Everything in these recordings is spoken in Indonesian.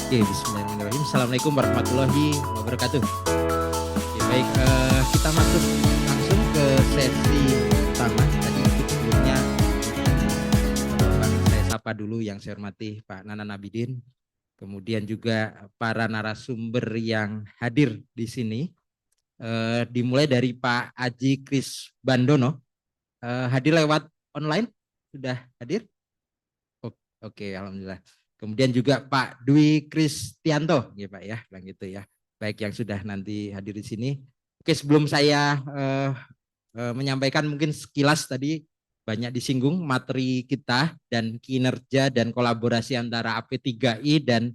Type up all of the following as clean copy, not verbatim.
Oke, bismillahirrahmanirrahim. Assalamualaikum warahmatullahi wabarakatuh. Oke, baik, kita masuk langsung ke sesi pertama. Tadi sebelumnya saya sapa dulu yang saya hormati Pak Nanan Abidin, kemudian juga para narasumber yang hadir di sini. Dimulai dari Pak Aji Kris Bandono, hadir lewat online, sudah hadir? Oke, alhamdulillah. Kemudian juga Pak Dwi Kristianto, ya Pak ya, bilang gitu ya. Baik yang sudah nanti hadir di sini. Oke, sebelum saya menyampaikan mungkin sekilas tadi banyak disinggung materi kita dan kinerja dan kolaborasi antara AP3I dan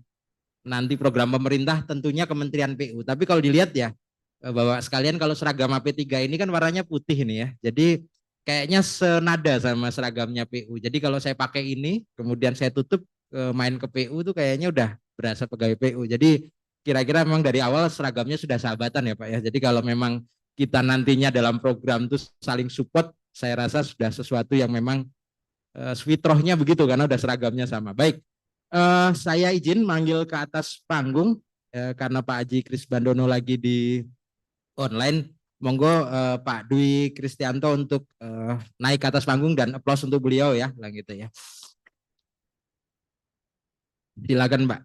nanti program pemerintah tentunya Kementerian PU. Tapi kalau dilihat ya, Bapak sekalian, kalau seragam AP3 ini kan warnanya putih ini ya. Jadi kayaknya senada sama seragamnya PU. Jadi kalau saya pakai ini, kemudian saya tutup main ke PU tuh kayaknya udah berasa pegawai PU. Jadi kira-kira memang dari awal seragamnya sudah sahabatan ya Pak ya. Jadi kalau memang kita nantinya dalam program itu saling support, saya rasa sudah sesuatu yang memang switrohnya begitu karena udah seragamnya sama. Baik, saya izin manggil ke atas panggung karena Pak Aji Kris Bandono lagi di online. Monggo Pak Dwi Kristianto untuk naik ke atas panggung dan aplaus untuk beliau ya, lah gitu ya. Silakan Pak.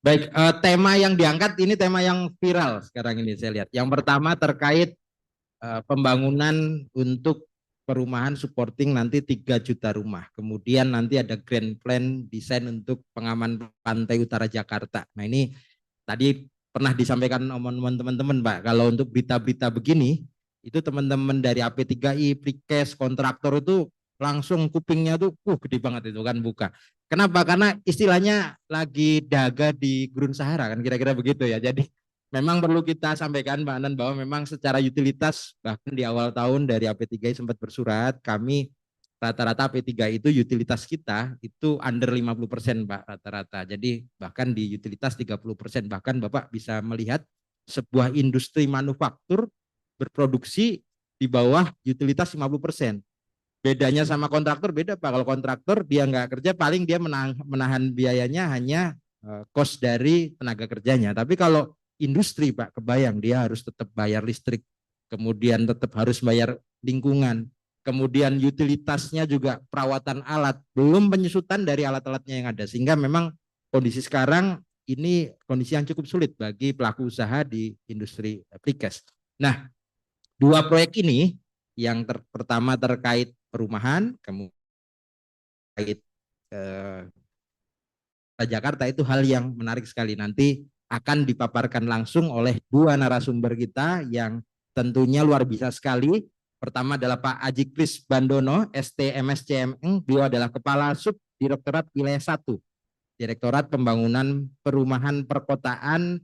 Baik, tema yang diangkat ini tema yang viral sekarang ini saya lihat. Yang pertama terkait pembangunan untuk perumahan supporting nanti 3 juta rumah. Kemudian nanti ada grand plan desain untuk pengaman pantai utara Jakarta. Nah ini tadi pernah disampaikan omongan teman-teman Pak, kalau untuk berita-berita begini, itu teman-teman dari AP3I, Precast, kontraktor itu langsung kupingnya tuh gede banget itu kan buka. Kenapa? Karena istilahnya lagi daga di gurun Sahara kan kira-kira begitu ya. Jadi memang perlu kita sampaikan Pak Anan bahwa memang secara utilitas bahkan di awal tahun dari AP3I sempat bersurat, kami rata-rata P3 itu utilitas kita itu under 50% Pak rata-rata. Jadi bahkan di utilitas 30%, bahkan Bapak bisa melihat sebuah industri manufaktur berproduksi di bawah utilitas 50%. Bedanya sama kontraktor beda Pak. Kalau kontraktor dia nggak kerja paling dia menahan biayanya hanya cost dari tenaga kerjanya. Tapi kalau industri Pak, kebayang dia harus tetap bayar listrik, kemudian tetap harus bayar lingkungan, kemudian utilitasnya juga perawatan alat, belum penyusutan dari alat-alatnya yang ada. Sehingga memang kondisi sekarang ini kondisi yang cukup sulit bagi pelaku usaha di industri precast. Nah, 2 proyek ini yang pertama terkait perumahan, kemudian terkait Jakarta itu hal yang menarik sekali. Nanti akan dipaparkan langsung oleh 2 narasumber kita yang tentunya luar biasa sekali. Pertama adalah Pak Aji Kris Bandono, STMSCMN. Beliau adalah Kepala Sub Direktorat Wilayah 1, Direktorat Pembangunan Perumahan Perkotaan,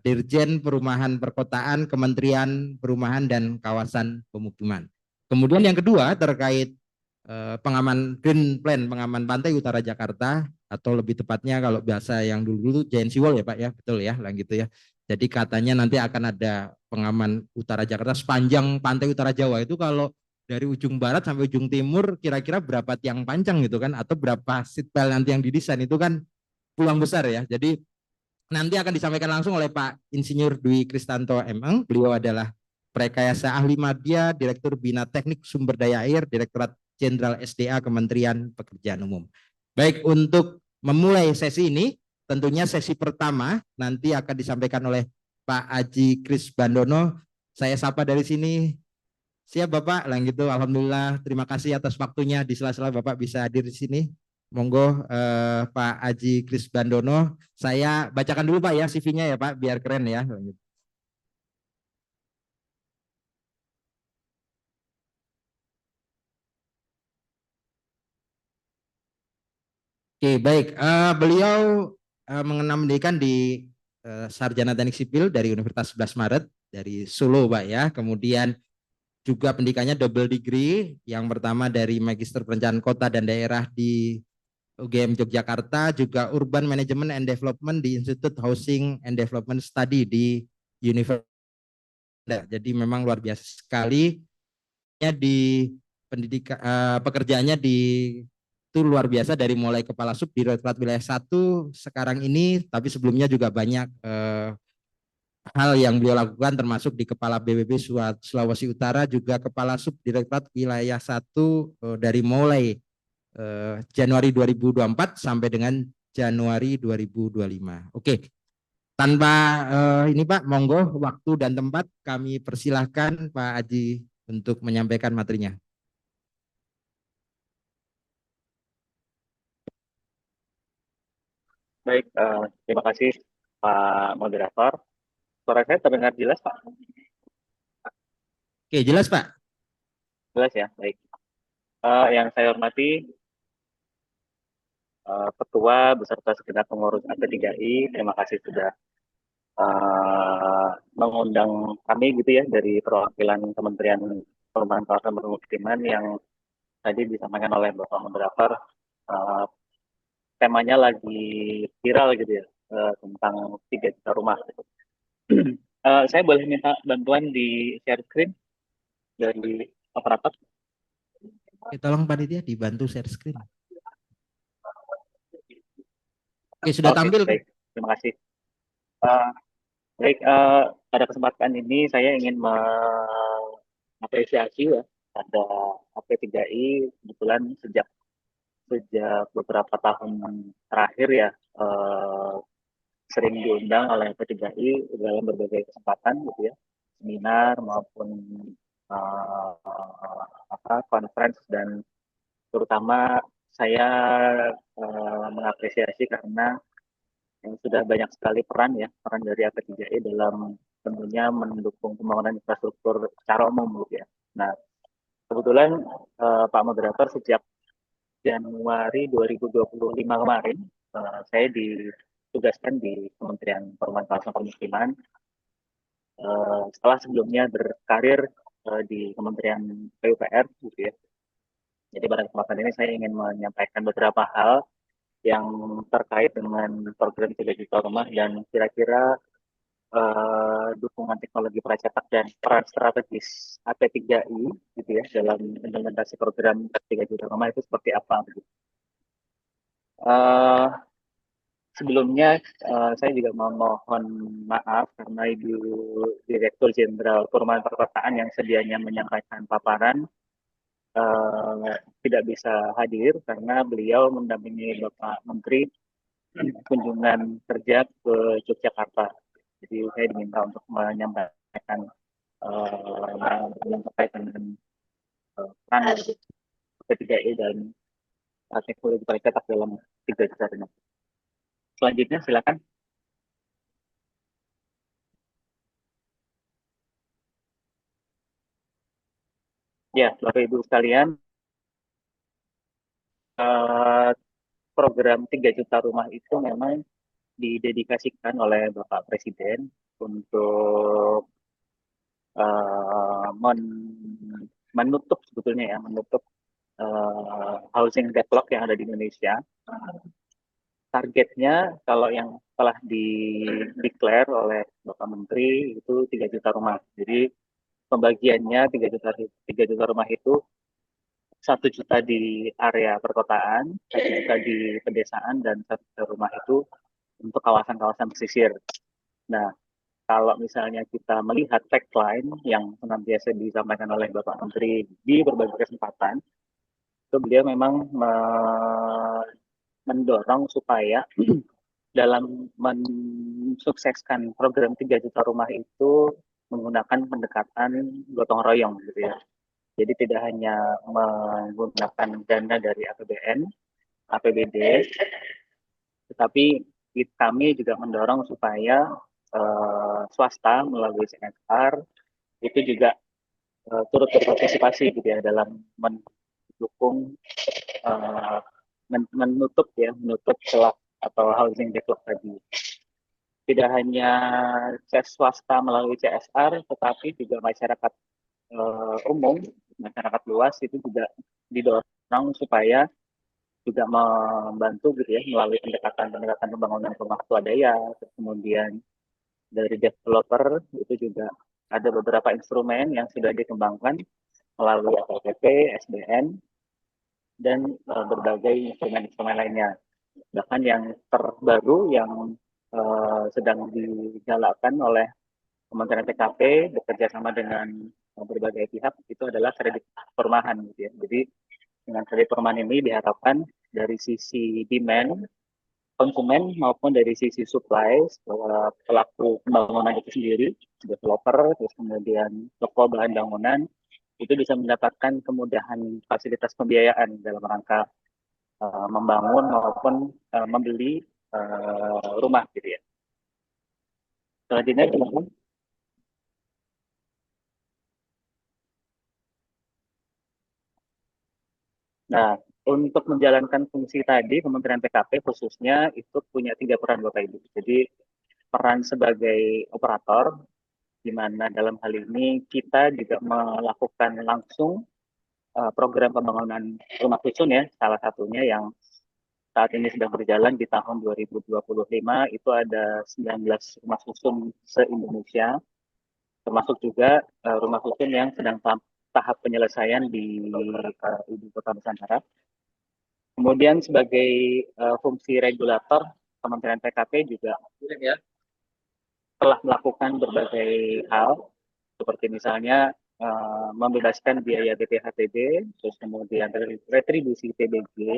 Dirjen Perumahan Perkotaan, Kementerian Perumahan dan Kawasan Pemukiman. Kemudian yang kedua terkait pengaman green plan, pengaman pantai utara Jakarta, atau lebih tepatnya kalau bahasa yang dulu Giant Sea Wall ya Pak ya, betul ya, lah gitu ya. Jadi katanya nanti akan ada pengaman utara Jakarta sepanjang pantai utara Jawa itu, kalau dari ujung barat sampai ujung timur kira-kira berapa tiang panjang gitu kan, atau berapa seat pile nanti yang didesain itu kan peluang besar ya. Jadi nanti akan disampaikan langsung oleh Pak Insinyur Dwi Kristanto MM. Beliau adalah Prekayasa Ahli Madya, Direktur Bina Teknik Sumber Daya Air, Direktorat Jenderal SDA Kementerian Pekerjaan Umum. Baik, untuk memulai sesi ini, tentunya sesi pertama nanti akan disampaikan oleh Pak Aji Kris Bandono. Saya sapa dari sini. Siap Bapak, lah gitu. Alhamdulillah, terima kasih atas waktunya. Di sela-sela Bapak bisa hadir di sini. Monggo Pak Aji Kris Bandono. Saya bacakan dulu Pak ya CV-nya ya Pak, biar keren ya. Oke, baik. Beliau mengenamkan di Sarjana Teknik Sipil dari Universitas 11 Maret dari Solo, Pak ya. Kemudian juga pendidikannya double degree, yang pertama dari Magister Perencanaan Kota dan Daerah di UGM Yogyakarta, juga Urban Management and Development di Institute Housing and Development Study di Universitas. Jadi memang luar biasa sekali. Di pendidikan pekerjaannya di itu luar biasa dari mulai kepala sub di Direktorat Wilayah 1 sekarang ini, tapi sebelumnya juga banyak hal yang beliau lakukan termasuk di Kepala BPB Sulawesi Utara, juga Kepala Sub Direktorat Wilayah 1 dari mulai Januari 2024 sampai dengan Januari 2025. Oke, tanpa ini Pak, monggo waktu dan tempat kami persilahkan Pak Aji untuk menyampaikan materinya. Baik, terima kasih Pak Moderator. Suara saya terdengar jelas, Pak? Oke, jelas Pak. Jelas ya, baik. Yang saya hormati Ketua beserta segenap pengurus AP3I, terima kasih sudah mengundang kami gitu ya dari perwakilan Kementerian Perumahan Kawasan Permukiman yang tadi disampaikan oleh Bapak Moderator. Uh, Temanya lagi viral gitu ya, tentang 3 juta rumah. Saya boleh minta bantuan di share screen dari operator? Oke, tolong panitia dibantu share screen. Oke, sudah Oke, tampil. baik. Terima kasih. Uh, Baik, pada kesempatan ini saya ingin mengapresiasi ya pada AP3I kebetulan sejak beberapa tahun terakhir ya sering diundang oleh AP3I dalam berbagai kesempatan gitu ya, seminar maupun conference, dan terutama saya mengapresiasi karena yang sudah banyak sekali peran dari AP3I dalam tentunya mendukung pembangunan infrastruktur secara umum gitu ya. Nah, kebetulan Pak Moderator sejak Januari 2025 kemarin saya ditugaskan di Kementerian Perumahan Kawasan Permukiman setelah sebelumnya berkarir di Kementerian PUPR gitu ya. Jadi pada kesempatan ini saya ingin menyampaikan beberapa hal yang terkait dengan program 3 juta rumah dan kira-kira dukungan teknologi pracetak dan peran strategis AP3I gitu ya dalam implementasi program 3 juta rumah itu seperti apa gitu. Sebelumnya saya juga memohon maaf karena Ibu Direktur Jenderal Perumahan Perkotaan yang sedianya menyampaikan paparan tidak bisa hadir karena beliau mendampingi Bapak Menteri kunjungan kerja ke Yogyakarta. Jadi saya diminta untuk menyampaikan yang terkait dengan peran P3I dan teknologi percetak dalam 3 juta rumah. Selanjutnya silakan. Ya, Bapak Ibu sekalian, program 3 juta rumah itu memang didedikasikan oleh Bapak Presiden untuk menutup sebetulnya ya, menutup housing backlog yang ada di Indonesia. Targetnya kalau yang telah di-declare oleh Bapak Menteri itu 3 juta rumah. Jadi pembagiannya 3 juta rumah itu 1 juta di area perkotaan, 1 juta di pedesaan, dan 1 juta rumah itu untuk kawasan-kawasan pesisir. Nah, kalau misalnya kita melihat tagline yang senantiasa disampaikan oleh Bapak Menteri di berbagai kesempatan, itu beliau memang mendorong supaya dalam mensukseskan program 3 juta rumah itu menggunakan pendekatan gotong royong gitu ya. Jadi tidak hanya menggunakan dana dari APBN, APBD, tetapi kami juga mendorong supaya swasta melalui CSR itu juga turut berpartisipasi gitu ya dalam mendukung menutup celah atau housing backlog tadi. Tidak hanya swasta melalui CSR, tetapi juga masyarakat umum, masyarakat luas itu juga didorong supaya juga membantu gitu ya melalui pendekatan pembangunan rumah swadaya, kemudian dari developer itu juga ada beberapa instrumen yang sudah dikembangkan melalui LPP, SBN, dan berbagai instrumen-instrumen lainnya. Bahkan yang terbaru yang sedang digalakkan oleh Kementerian PKP bekerja sama dengan berbagai pihak itu adalah kredit perumahan gitu ya. Jadi dengan kredit perumahan ini diharapkan dari sisi demand konsumen maupun dari sisi supply pelaku pembangunan itu sendiri, developer, terus kemudian toko bahan bangunan itu bisa mendapatkan kemudahan fasilitas pembiayaan dalam rangka membangun maupun membeli rumah gitu ya. Selanjutnya teman-teman. Nah, untuk menjalankan fungsi tadi, Kementerian PKP khususnya itu punya 3 peran Bapak Ibu. Jadi peran sebagai operator, di mana dalam hal ini kita juga melakukan langsung program pembangunan rumah susun ya, salah satunya yang saat ini sedang berjalan di tahun 2025 itu ada 19 rumah susun se-Indonesia, termasuk juga rumah susun yang sedang tahap penyelesaian di Ibu Kota Nusantara. Kemudian sebagai fungsi regulator, Kementerian PKP juga telah melakukan berbagai hal, seperti misalnya membebaskan biaya BPHTB, terus kemudian retribusi PBG,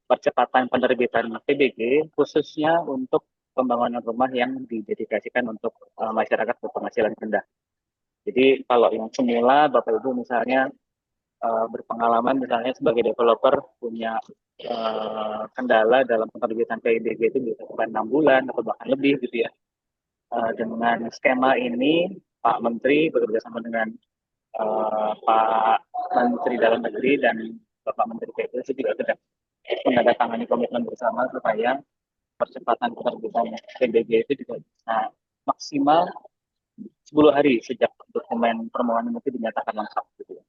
percepatan penerbitan PBG, khususnya untuk pembangunan rumah yang didedikasikan untuk masyarakat berpenghasilan rendah. Jadi kalau yang semula Bapak Ibu misalnya berpengalaman misalnya sebagai developer punya kendala dalam penerbitan PBG itu bisa sampai 6 bulan atau bahkan lebih gitu ya. Dengan skema ini Pak Menteri bekerjasama dengan Pak Menteri Dalam Negeri dan Bapak Menteri PPP itu juga sudah menandatangani komitmen bersama supaya percepatan penerbitan PBG itu juga bisa maksimal 10 hari sejak dokumen permohonan itu dinyatakan lengkap gitu ya.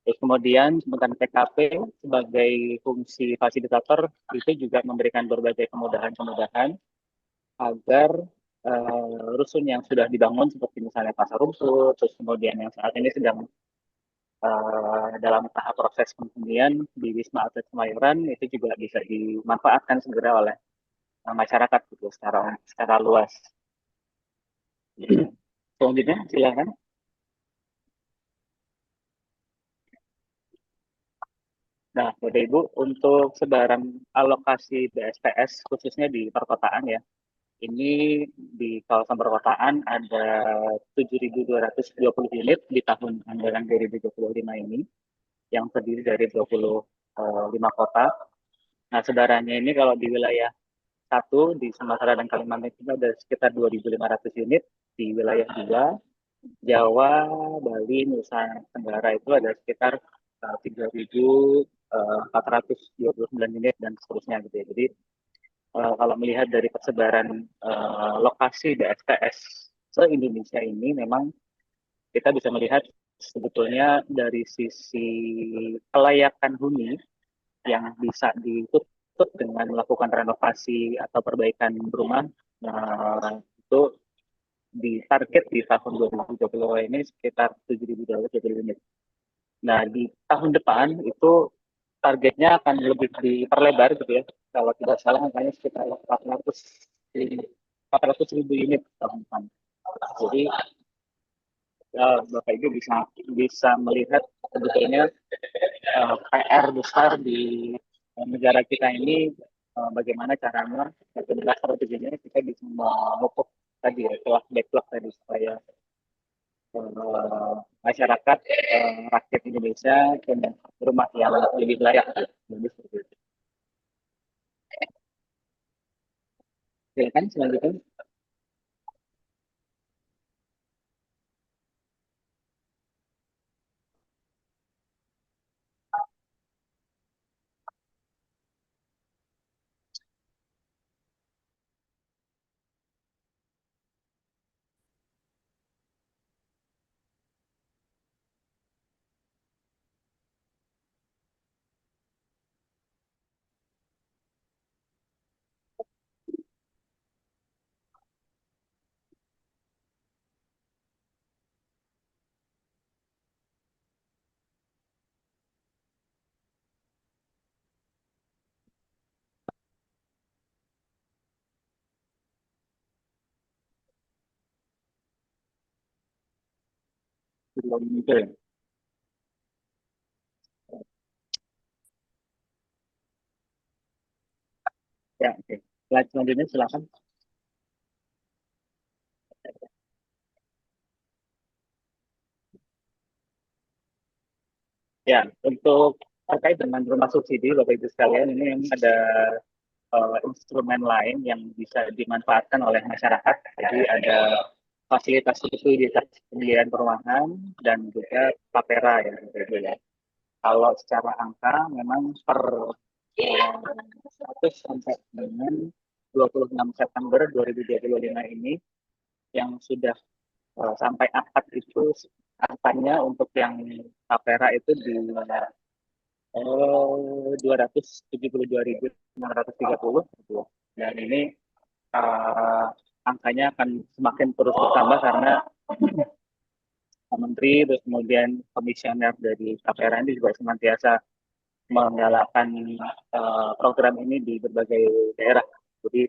Terus kemudian Kementerian PKP sebagai fungsi fasilitator itu juga memberikan berbagai kemudahan-kemudahan agar rusun yang sudah dibangun seperti misalnya pasar rumput, terus kemudian yang saat ini sedang dalam tahap proses penghunian di Wisma Atlet Kemayoran itu juga bisa dimanfaatkan segera oleh masyarakat gitu secara luas. Selanjutnya silakan. Nah, Bapak Ibu, untuk sebaran alokasi BSPS khususnya di perkotaan ya, ini di kawasan perkotaan ada 7.220 unit di tahun anggaran 2025 ini, yang terdiri dari 25 kota. Nah, sebarannya ini kalau di wilayah satu di Sumatera dan Kalimantan itu ada sekitar 2.500 unit, di wilayah 2 Jawa, Bali, Nusa Tenggara itu ada sekitar 3.429 unit dan seterusnya gitu ya. Jadi kalau melihat dari persebaran lokasi BSPS se-Indonesia ini memang kita bisa melihat sebetulnya dari sisi kelayakan huni yang bisa ditutup dengan melakukan renovasi atau perbaikan rumah itu di target di tahun 2020 ini sekitar 7.220 unit. Nah, di tahun depan itu targetnya akan lebih diperlebar gitu ya. Kalau tidak salah angkanya sekitar 400 ribu unit tahun depan. Jadi Bapak Ibu bisa bisa melihat sebetulnya PR besar di negara kita ini bagaimana caranya dengan strateginya kita bisa memupuk tadi ya backlog tadi supaya uh, masyarakat rakyat Indonesia punya rumah yang lebih layak. Jadi seperti itu. Silakan selanjutnya. Belum muncul. Ya, oke. Slide selanjutnya silakan. Ya, untuk terkait dengan rumah subsidi, Bapak Ibu sekalian, ini memang ada instrumen lain yang bisa dimanfaatkan oleh masyarakat. Jadi ada fasilitas likuiditas pembiayaan perumahan dan juga tapera ya, Bapak Ibu ya. Kalau secara angka memang per 100 sampai dengan 26 September 2025 ini yang sudah sampai akad itu angkanya untuk yang tapera itu di 272.630 gitu. Dan ini uh, angkanya akan semakin terus bertambah karena Menteri terus kemudian komisioner dari KPR ini juga senantiasa menggalakkan program ini di berbagai daerah. Jadi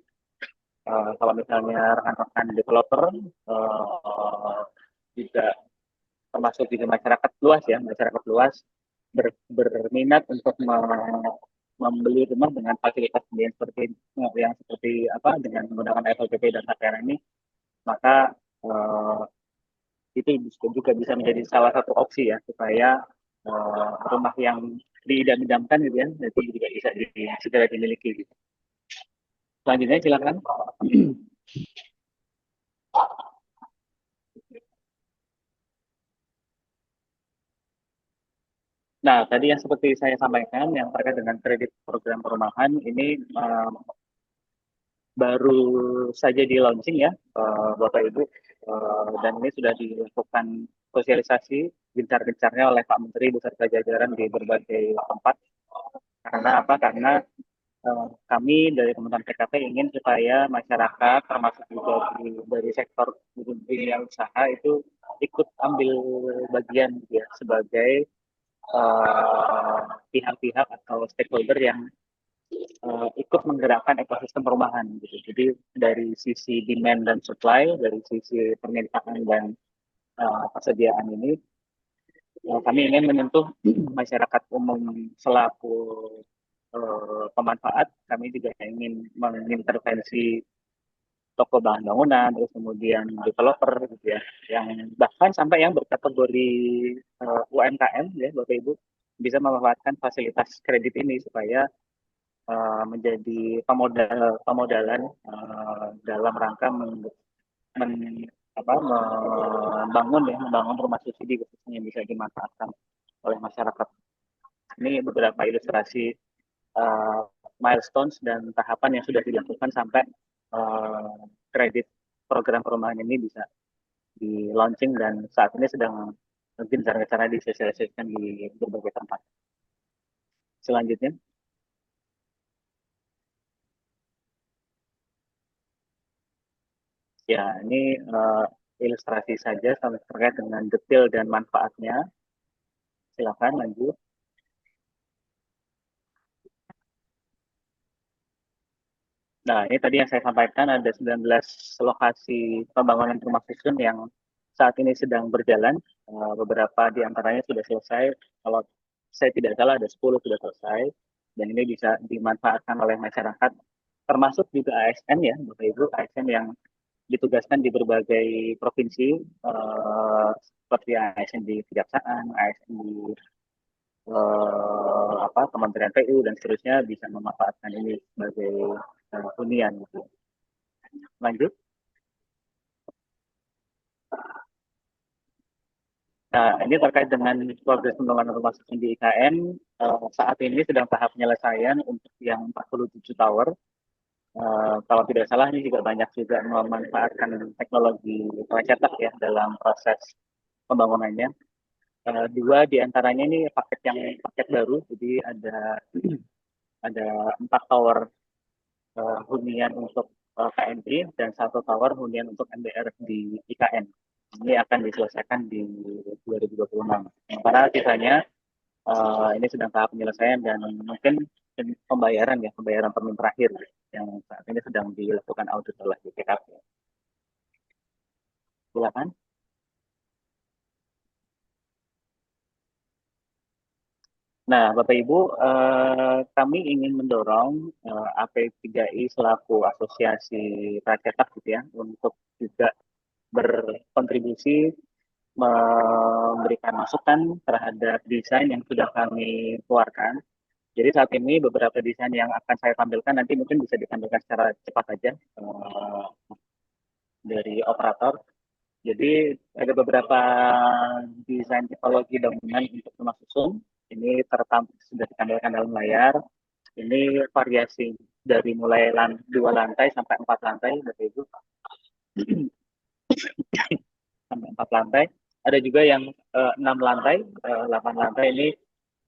kalau misalnya rekan-rekan developer juga termasuk juga masyarakat luas ya, masyarakat luas berminat untuk membeli rumah dengan fasilitas pembelian seperti yang seperti apa dengan menggunakan FLPP dan KPR ini, maka itu juga bisa menjadi salah satu opsi ya supaya rumah yang diidam-idamkan gitu ya, itu juga bisa segera dimiliki. Gitu. Selanjutnya silakan. Nah, tadi yang seperti saya sampaikan yang terkait dengan kredit program perumahan ini baru saja di launching ya, Bapak Ibu, dan ini sudah dilakukan sosialisasi gencar-gencarnya oleh Pak Menteri beserta jajaran di berbagai tempat. Karena apa? Karena kami dari Kementerian PKP ingin supaya masyarakat termasuk juga dari sektor dunia usaha itu ikut ambil bagian gitu ya sebagai pihak-pihak atau stakeholder yang ikut menggerakkan ekosistem perumahan gitu. Jadi dari sisi demand dan supply, dari sisi permintaan dan persediaan ini, kami ingin menyentuh masyarakat umum selaku pemanfaat. Kami juga ingin mengintervensi toko bahan bangunan, terus kemudian developer gitu ya, yang bahkan sampai yang berkategori UMKM ya Bapak Ibu bisa memanfaatkan fasilitas kredit ini supaya menjadi pemodalan dalam rangka men, membangun rumah subsidi khususnya yang bisa dimanfaatkan oleh masyarakat. Ini beberapa ilustrasi uh, milestones dan tahapan yang sudah dilakukan sampai kredit program perumahan ini bisa di launching dan saat ini sedang gencar-gencarnya disosialisasikan di berbagai tempat. Selanjutnya. Ya, ini ilustrasi saja terkait dengan detail dan manfaatnya. Silakan lanjut. Nah, ini tadi yang saya sampaikan ada 19 lokasi pembangunan rumah susun yang saat ini sedang berjalan. Beberapa di antaranya sudah selesai. Kalau saya tidak salah ada 10 sudah selesai. Dan ini bisa dimanfaatkan oleh masyarakat. Termasuk juga ASN ya, Bapak Ibu, ASN yang ditugaskan di berbagai provinsi seperti ASN di Kejaksaan, ASN di Kementerian PU dan seterusnya bisa memanfaatkan ini sebagai hunian gitu. Lanjut. Nah, ini terkait dengan progres pembangunan rumah susun di IKN saat ini sedang tahap penyelesaian untuk yang 47 tower. Kalau tidak salah ini juga banyak juga memanfaatkan teknologi cetak ya dalam proses pembangunannya. Dua di antaranya ini paket baru, jadi ada 4 tower hunian untuk KMI dan 1 tower hunian untuk MBR di IKN. Ini akan diselesaikan di 2026. Sementara sisanya ini sedang tahap penyelesaian dan mungkin pembayaran termin terakhir yang saat ini sedang dilakukan audit oleh BPKP. Silakan. Nah, Bapak Ibu, kami ingin mendorong AP3I selaku asosiasi pracetak gitu ya, untuk juga berkontribusi memberikan masukan terhadap desain yang sudah kami keluarkan. Jadi saat ini beberapa desain yang akan saya tampilkan nanti mungkin bisa ditampilkan secara cepat saja dari operator. Jadi ada beberapa desain tipologi bangunan untuk rumah susun. Ini sudah ditampilkan dalam layar. Ini variasi dari mulai 2 lantai sampai 4 lantai, Bapak Ibu, sampai 4 lantai. Ada juga yang 6 lantai, 8 lantai ini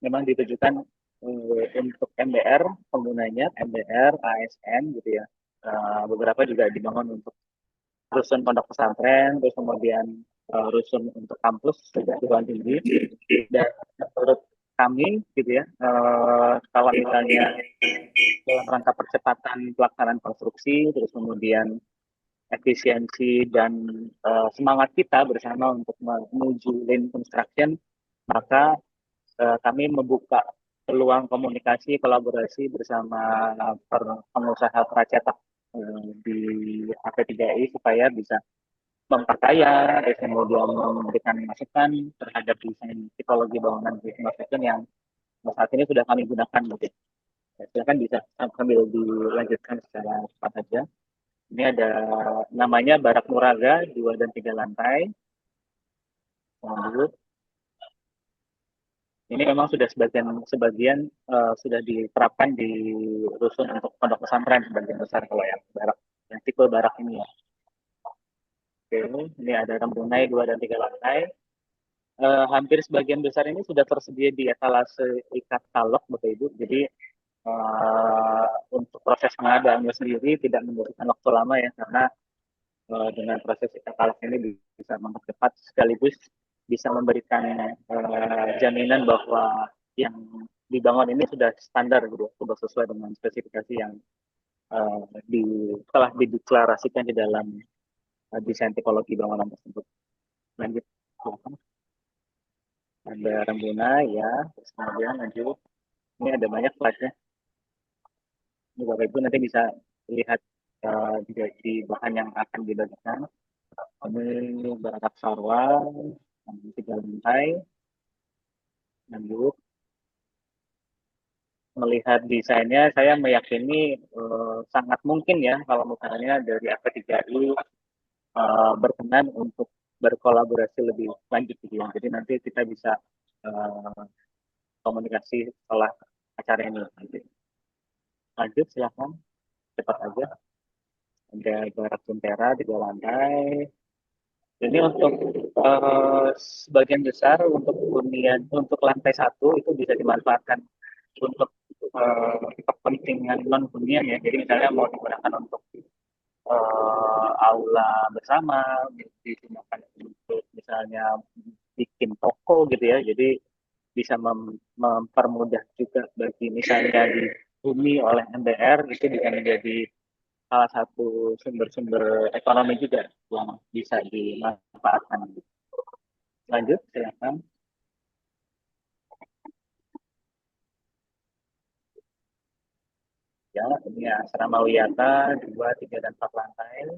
memang ditujukan untuk MBR penggunanya, MBR, ASN gitu ya. Beberapa juga dibangun untuk rusun pondok pesantren, terus kemudian rusun untuk kampus perguruan tinggi. Dan menurut kami gitu ya, kalau misalnya dalam rangka percepatan pelaksanaan konstruksi, terus kemudian efisiensi dan semangat kita bersama untuk menuju lean construction, maka kami membuka peluang komunikasi kolaborasi bersama pengusaha pracetak di AP3I supaya bisa memperkaya, terus kemudian memberikan masukan terhadap desain tipologi bangunan construction yang saat ini sudah kami gunakan. Gitu. Silakan bisa sambil dilanjutkan secara cepat saja. Ini ada namanya Barak Muraga 2 dan 3 lantai. Lanjut. Ini memang sudah sebagian sudah diterapkan di rusun untuk pondok pesantren sebagian besar kalau yang barak, yang tipe barak ini ya. Oke, ini ada Rembunai 2 dan 3 lantai. Hampir sebagian besar ini sudah tersedia di etalase ikat kalok, Bapak Ibu. Jadi untuk proses pengadaannya sendiri tidak membutuhkan waktu lama ya, karena dengan proses ikat kalok ini bisa mempercepat sekaligus bisa memberikan jaminan bahwa yang dibangun ini sudah standar gitu, sudah sesuai dengan spesifikasi yang telah dideklarasikan di dalam desain tipologi bangunan tersebut. Lanjut, ada Rembuna ya, terus kemudian lanjut. Ini ada banyak slide-nya. Ini Bapak Ibu nanti bisa lihat juga di bahan yang akan dibagikan. Ini Barak Sarwa, 3 lantai. Lanjut, melihat desainnya, saya meyakini sangat mungkin ya kalau misalnya dari AP3I berkenan untuk berkolaborasi lebih lanjut gitu ya. Jadi nanti kita bisa komunikasi setelah acara ini. Lanjut silakan, cepat aja. Ada Barak Kuntera 3 lantai. Jadi untuk sebagian besar untuk lantai 1 itu bisa dimanfaatkan untuk kepentingan non hunian ya. Jadi misalnya mau digunakan untuk aula bersama, digunakan untuk misalnya bikin toko gitu ya. Jadi bisa mempermudah juga bagi misalnya dihuni oleh MBR itu bisa menjadi salah satu sumber-sumber ekonomi juga yang bisa dimanfaatkan. Lanjut, silakan. Ya, ini asrama Wiyata 2, 3, dan 4 lantai.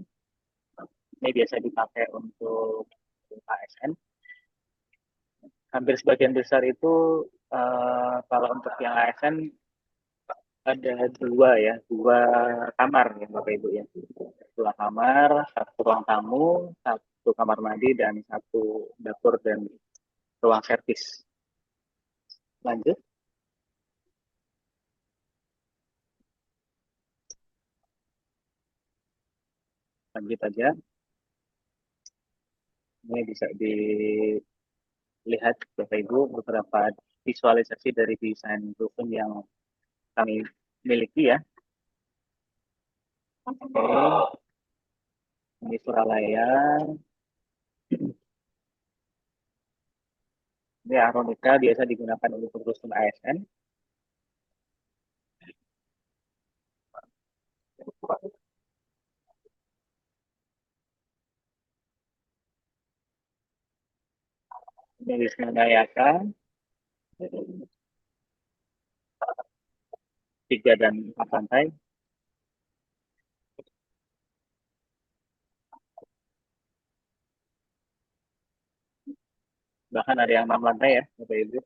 Ini biasa dipakai untuk ASN. Hampir sebagian besar itu kalau untuk yang ASN ada 2 kamar ya Bapak Ibu ya. 2 kamar, 1 ruang tamu, 1 kamar mandi, dan 1 dapur dan ruang servis. Lanjut. Lanjut aja. Ini bisa dilihat Bapak Ibu beberapa visualisasi dari desain rusun yang kami miliki ya. Oke, ini Suralaya. Ini Aronika biasa digunakan untuk rusun ASN. Ini Wisma Gayaka. 3 dan 4 lantai. Bahkan ada yang 6 lantai ya, Bapak Ibu.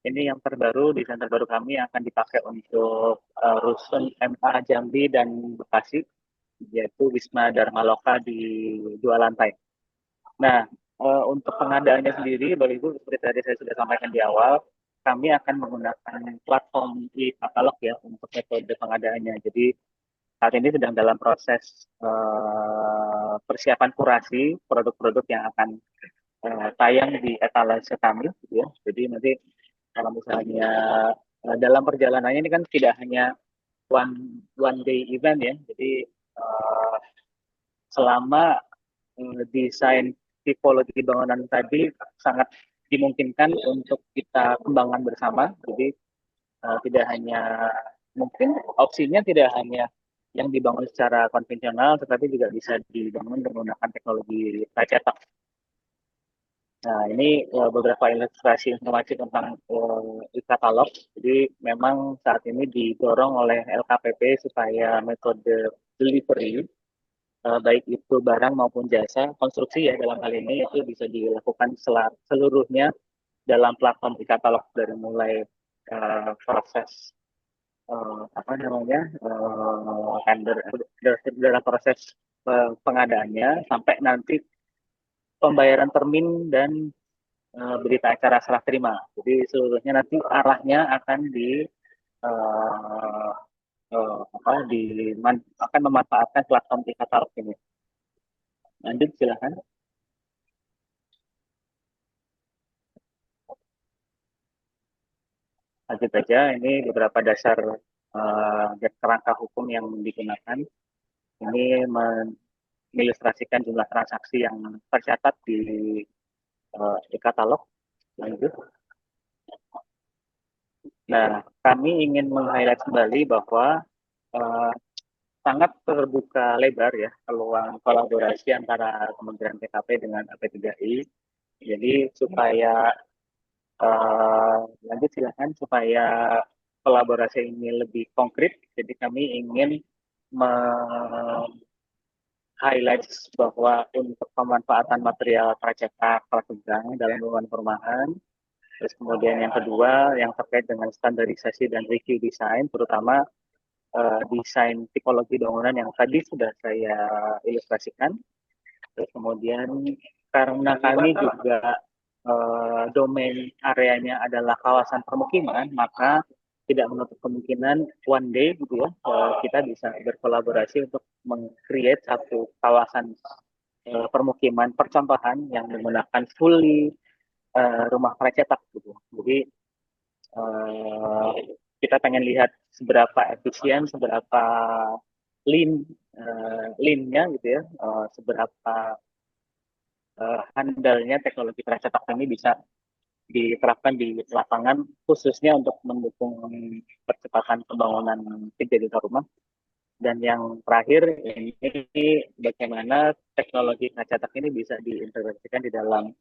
Ini yang terbaru, desain terbaru kami akan dipakai untuk rusun MA Jambi dan Bekasi, yaitu Wisma Dharma Loka di 2 lantai. Nah, untuk pengadaannya sendiri, Bapak Ibu, seperti tadi saya sudah sampaikan di awal, kami akan menggunakan platform e-katalog ya untuk metode pengadaannya. Jadi saat ini sedang dalam proses persiapan kurasi produk-produk yang akan tayang di etalase kami, gitu ya. Jadi nanti kalau misalnya dalam perjalanannya ini kan tidak hanya one day event ya. Jadi selama desain tipologi bangunan tadi sangat dimungkinkan untuk kita kembangkan bersama. Jadi tidak hanya mungkin opsinya tidak hanya yang dibangun secara konvensional, tetapi juga bisa dibangun menggunakan teknologi cetak. Nah, ini beberapa ilustrasi informasi tentang e-katalog. Jadi memang saat ini didorong oleh LKPP supaya metode delivery, baik itu barang maupun jasa, konstruksi ya dalam hal ini itu bisa dilakukan seluruhnya dalam platform e-katalog dari mulai proses apa namanya tender dalam proses pengadaannya sampai nanti pembayaran termin dan berita acara serah terima. Jadi seluruhnya nanti arahnya akan uh, akan memanfaatkan platform e-katalog ini. Lanjut silakan. Lanjut saja, ini beberapa dasar kerangka hukum yang digunakan. Ini mengilustrasikan jumlah transaksi yang tercatat di e-katalog. Lanjut. Nah, kami ingin meng-highlight kembali bahwa sangat terbuka lebar ya peluang kolaborasi antara Kementerian PKP dengan AP3I. Jadi supaya lanjut silakan, supaya kolaborasi ini lebih konkret. Jadi kami ingin highlight bahwa untuk pemanfaatan material pracetak prategang dalam bangunan perumahan. Terus kemudian yang kedua yang terkait dengan standarisasi dan review desain, terutama desain tipologi bangunan yang tadi sudah saya ilustrasikan. Terus kemudian karena kami juga domain areanya adalah kawasan permukiman, maka tidak menutup kemungkinan one day gitu ya kita bisa berkolaborasi untuk meng-create satu kawasan permukiman percontohan yang menggunakan fully rumah pracetak gitu. Jadi kita pengen lihat seberapa efisien, seberapa lean-nya gitu ya, seberapa handalnya teknologi pracetak ini bisa diterapkan di lapangan khususnya untuk mendukung percepatan pembangunan 3 juta rumah. Dan yang terakhir ini bagaimana teknologi pracetak ini bisa diintegrasikan di dalam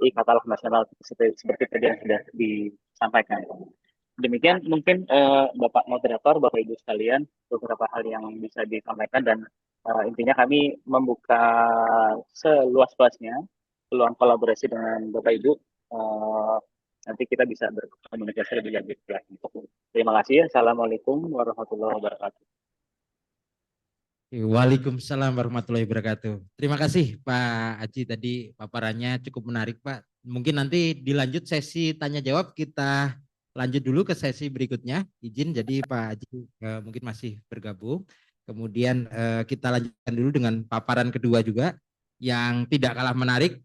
e-katalog nasional seperti tadi yang sudah disampaikan. Demikian mungkin Bapak Moderator, Bapak Ibu sekalian, beberapa hal yang bisa disampaikan dan intinya kami membuka seluas-luasnya peluang kolaborasi dengan Bapak Ibu. Nanti kita bisa berkomunikasi lebih lanjut. Terima kasih. Assalamualaikum warahmatullahi wabarakatuh. Waalaikumsalam warahmatullahi wabarakatuh. Terima kasih Pak Aji, tadi paparannya cukup menarik Pak. Mungkin nanti dilanjut sesi tanya jawab, kita lanjut dulu ke sesi berikutnya. Izin, jadi Pak Aji mungkin masih bergabung. Kemudian kita lanjutkan dulu dengan paparan kedua juga yang tidak kalah menarik,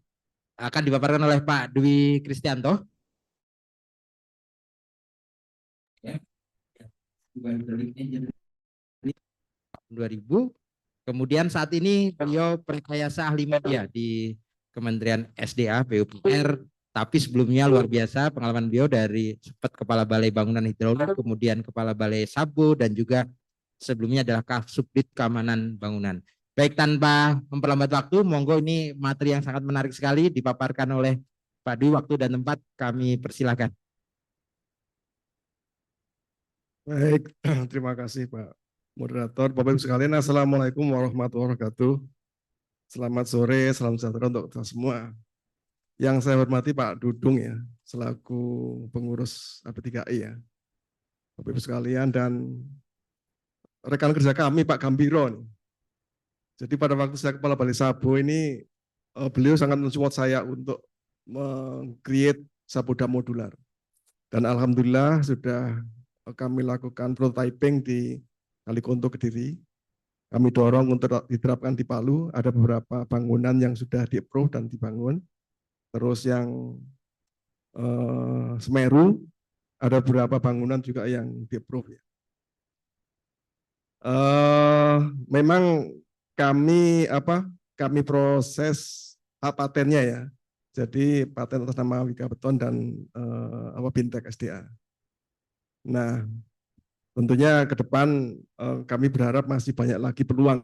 akan dipaparkan oleh Pak Dwi Kristianto. Ya. 2000. Kemudian saat ini beliau rekayasa ahli media di Kementerian SDA PUPR, tapi sebelumnya luar biasa pengalaman beliau dari sempat Kepala Balai Bangunan Hidrolik, kemudian Kepala Balai Sabo, dan juga sebelumnya adalah Kasubdit Keamanan Bangunan. Baik, tanpa memperlambat waktu, monggo ini materi yang sangat menarik sekali dipaparkan oleh Pak Dwi. Waktu dan tempat kami persilakan. Baik, terima kasih Pak Moderator. Bapak Ibu sekalian, Assalamualaikum warahmatullahi wabarakatuh. Selamat sore, salam sejahtera untuk kita semua. Yang saya hormati Pak Dudung ya, selaku pengurus AP3I ya. Bapak Ibu sekalian dan rekan kerja kami Pak Gambiro. Jadi pada waktu saya Kepala Balai Sabo ini, beliau sangat mensupport saya untuk meng-create Saboda modular. Dan Alhamdulillah sudah kami lakukan prototyping di Kalikonto Kediri. Kami dorong untuk diterapkan di Palu. Ada beberapa bangunan yang sudah di-approve dan dibangun. Terus yang Semeru, ada beberapa bangunan juga yang di-approve. Memang kami proses patennya ya. Jadi paten atas nama Wika Beton dan Bintek SDA. Nah, tentunya ke depan kami berharap masih banyak lagi peluang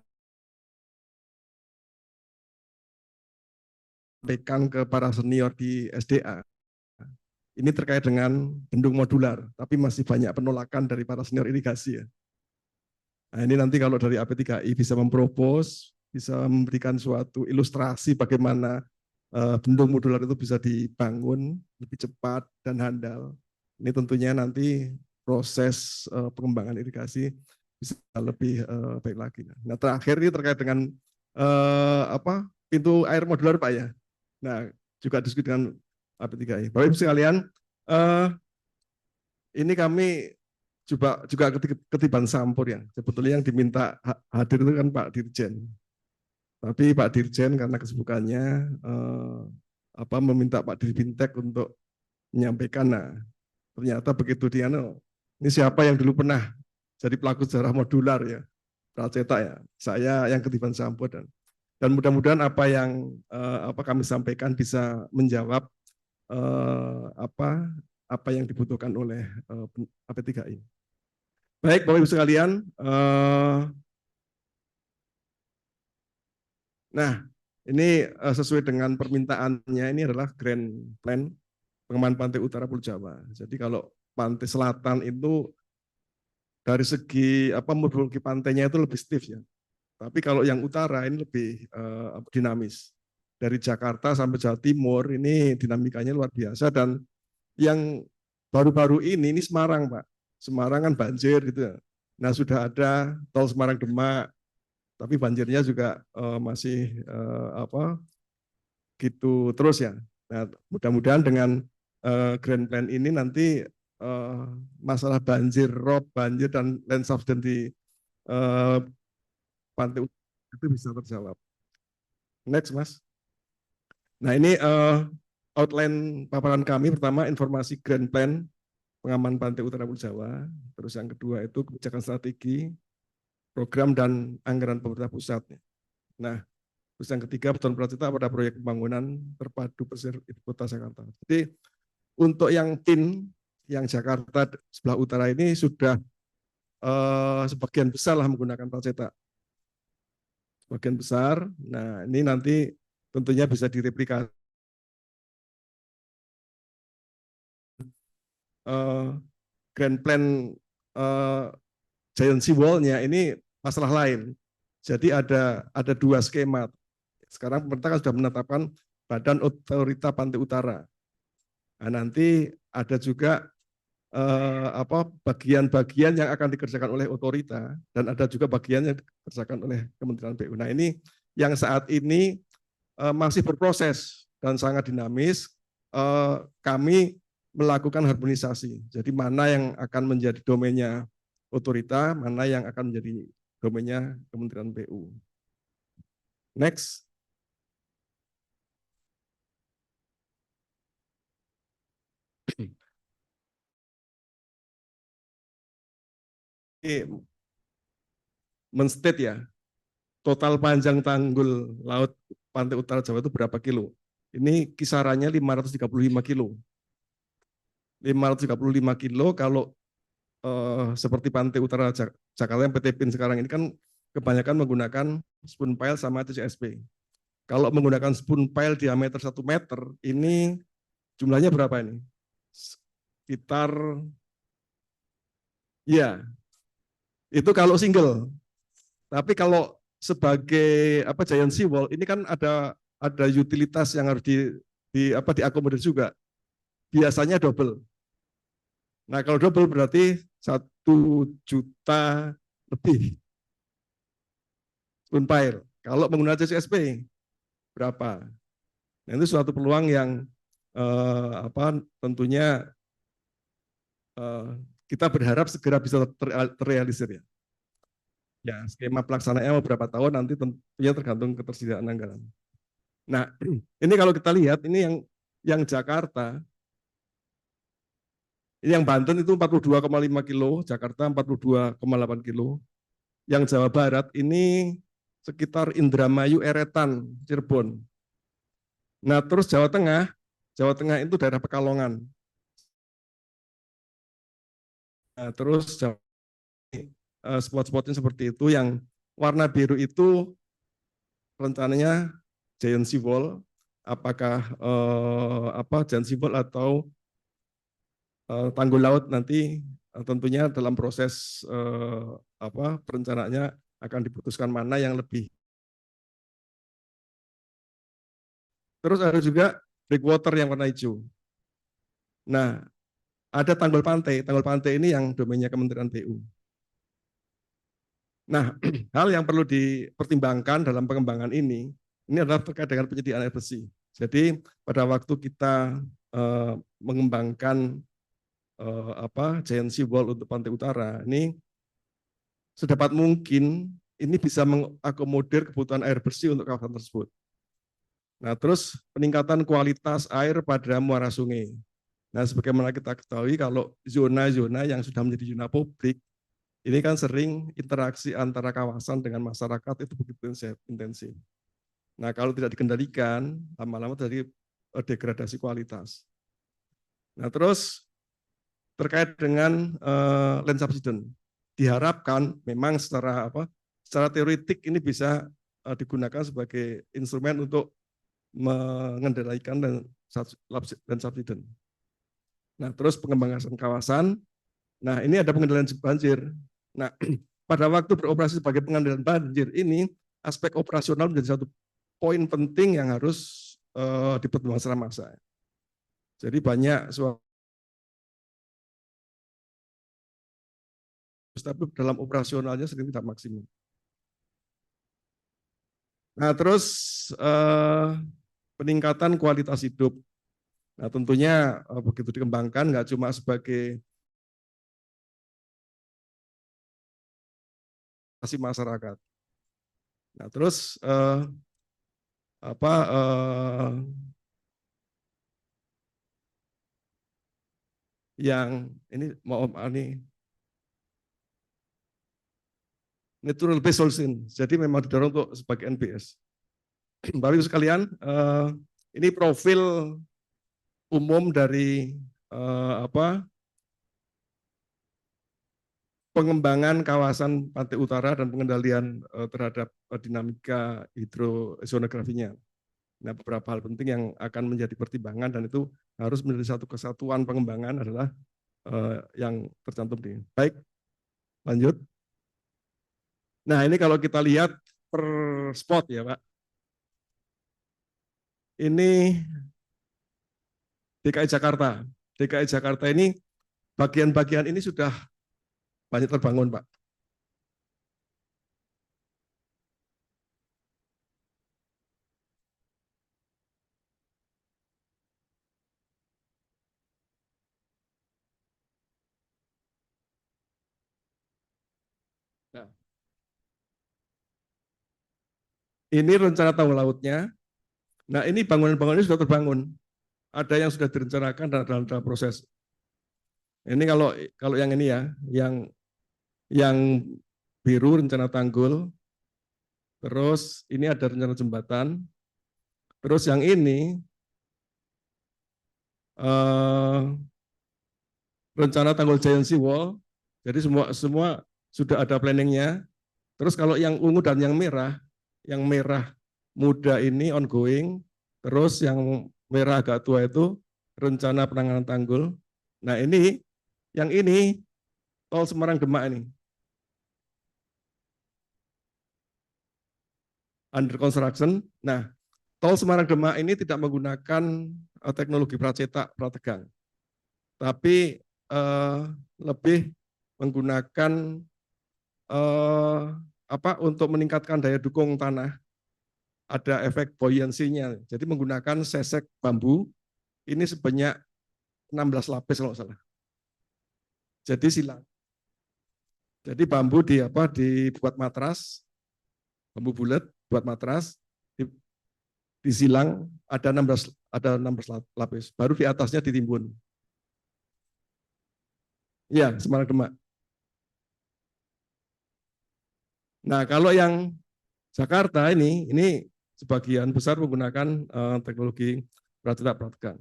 sampaikan ke para senior di SDA. Ini terkait dengan bendung modular, tapi masih banyak penolakan dari para senior irigasi ya. Nah, ini nanti kalau dari AP3I bisa mempropos, bisa memberikan suatu ilustrasi bagaimana bendung modular itu bisa dibangun lebih cepat dan handal. Ini tentunya nanti proses pengembangan irigasi bisa lebih baik lagi. Nah, terakhir ini terkait dengan pintu air modular Pak ya. Nah, juga diskusi dengan AP3I. Bapak Ibu sekalian, ini kami juga ketiban sampur ya. Sebetulnya yang diminta hadir itu kan Pak Dirjen. Tapi Pak Dirjen karena kesibukannya meminta Pak Dirbintek untuk menyampaikan. Nah, ternyata begitu dia, ini siapa yang dulu pernah jadi pelaku sejarah modular ya, Pracetak ya. Saya yang ketiban sampur dan mudah-mudahan apa yang kami sampaikan bisa menjawab apa yang dibutuhkan oleh AP3I. Baik, Bapak Ibu sekalian. Nah, ini sesuai dengan permintaannya, ini adalah Grand Plan pengembangan pantai utara Pulau Jawa. Jadi kalau pantai selatan itu dari segi morfologi pantainya itu lebih stiff ya. Tapi kalau yang utara ini lebih dinamis. Dari Jakarta sampai Jawa Timur ini dinamikanya luar biasa dan yang baru-baru ini Semarang Pak. Semarang kan banjir gitu ya. Nah, sudah ada tol Semarang Demak, tapi banjirnya juga masih gitu terus ya. Nah, mudah-mudahan dengan Grand Plan ini nanti masalah banjir, rob, banjir dan land subsidence di pantai itu bisa terjawab. Next, Mas. Nah, ini outline paparan kami. Pertama, informasi Grand Plan pengaman pantai utara Pulau Jawa. Terus yang kedua itu kebijakan strategi, program dan anggaran pemerintah pusat. Nah, terus yang ketiga beton Pracetak pada proyek pembangunan terpadu pesisir ibu kota Jakarta. Jadi untuk yang PIN yang Jakarta sebelah utara ini sudah sebagian besar lah menggunakan Pracetak. Sebagian besar. Nah, ini nanti tentunya bisa direplikasi. Grand Plan Giant Seawall-nya ini masalah lain. Jadi ada dua skema. Sekarang pemerintah sudah menetapkan Badan Otorita Pantai Utara. Nah, nanti ada juga bagian-bagian yang akan dikerjakan oleh otorita dan ada juga bagian yang dikerjakan oleh Kementerian PU. Nah, ini yang saat ini masih berproses dan sangat dinamis. Kami melakukan harmonisasi. Jadi mana yang akan menjadi domainnya otorita, mana yang akan menjadi domainnya Kementerian PU. Next. Men-state ya, total panjang tanggul laut pantai utara Jawa itu berapa kilo? Ini kisarannya 535 kilo. 535 kilo kalau seperti Pantai Utara Jakarta yang PT PIN sekarang ini kan kebanyakan menggunakan spoon pile sama TCSP. Kalau menggunakan spoon pile diameter 1 meter, ini jumlahnya berapa ini? Sekitar, ya, itu kalau single. Tapi kalau sebagai giant sea wall, ini kan ada utilitas yang harus diakomodir juga. Biasanya double. Nah, kalau double berarti 1 juta lebih spoon pile. Kalau menggunakan TCSP berapa? Nah, itu suatu peluang yang tentunya kita berharap segera bisa terrealisir ya. Ya, skema pelaksanaannya mau berapa tahun nanti tentunya tergantung ketersediaan anggaran. Nah, ini kalau kita lihat ini yang Jakarta, ini yang Banten itu 42,5 kilo, Jakarta 42,8 kilo. Yang Jawa Barat ini sekitar Indramayu, Eretan, Cirebon. Nah, terus Jawa Tengah itu daerah Pekalongan. Nah, terus spot-spotnya seperti itu, yang warna biru itu rencananya giant sea wall, apakah giant sea wall atau tanggul laut nanti tentunya dalam proses perencanaannya akan diputuskan mana yang lebih. Terus ada juga breakwater yang warna hijau. Nah, ada tanggul pantai. Tanggul pantai ini yang domainnya Kementerian PU. Nah, hal yang perlu dipertimbangkan dalam pengembangan ini adalah terkait dengan penyediaan air bersih. Jadi pada waktu kita mengembangkan giant sea wall untuk pantai utara, ini sedapat mungkin ini bisa mengakomodir kebutuhan air bersih untuk kawasan tersebut. Nah, terus peningkatan kualitas air pada muara sungai. Nah, sebagaimana kita ketahui kalau zona-zona yang sudah menjadi zona publik, ini kan sering interaksi antara kawasan dengan masyarakat itu begitu intensif. Nah, kalau tidak dikendalikan, lama-lama terjadi degradasi kualitas. Nah, terus terkait dengan land subsidence, diharapkan memang secara teoretik ini bisa digunakan sebagai instrumen untuk mengendalikan land subsidence. Nah, terus pengembangan kawasan. Nah, ini ada pengendalian banjir. Nah, pada waktu beroperasi sebagai pengendalian banjir ini, aspek operasional menjadi satu poin penting yang harus dipertimbangkan secara massa. Jadi banyak tapi dalam operasionalnya sering tidak maksimal. Nah, terus peningkatan kualitas hidup. Nah, tentunya begitu dikembangkan nggak cuma sebagai masyarakat. Nah, terus yang ini natural based solution. Jadi memang didorong untuk sebagai NBS. Bapak Ibu sekalian, ini profil umum dari pengembangan kawasan pantai utara dan pengendalian terhadap dinamika hidrozonografinya. Nah, beberapa hal penting yang akan menjadi pertimbangan dan itu harus menjadi satu kesatuan pengembangan adalah yang tercantum di. Baik, lanjut. Nah, ini kalau kita lihat per spot ya, Pak. Ini DKI Jakarta. DKI Jakarta ini bagian-bagian ini sudah banyak terbangun, Pak. Nah, ini rencana tanggul lautnya. Nah, ini bangunan-bangunan ini sudah terbangun. Ada yang sudah direncanakan dan dalam proses. Ini kalau yang ini ya, yang biru rencana tanggul. Terus ini ada rencana jembatan. Terus yang ini rencana tanggul giant sea wall. Jadi semua sudah ada planningnya. Terus kalau yang ungu dan yang merah muda ini ongoing, terus yang merah agak tua itu rencana penanganan tanggul. Nah yang ini tol Semarang Demak ini under construction. Nah, tol Semarang Demak ini tidak menggunakan teknologi pracetak prategang, tapi lebih menggunakan untuk meningkatkan daya dukung tanah, ada efek buoyancy-nya. Jadi menggunakan sesek bambu ini sebanyak 16 lapis kalau salah. Jadi silang. Jadi bambu dibuat matras, bambu bulat buat matras, disilang ada 16 lapis, baru di atasnya ditimbun. Iya, Semarang Demak. Nah, kalau yang Jakarta ini sebagian besar menggunakan teknologi pracetak prategang.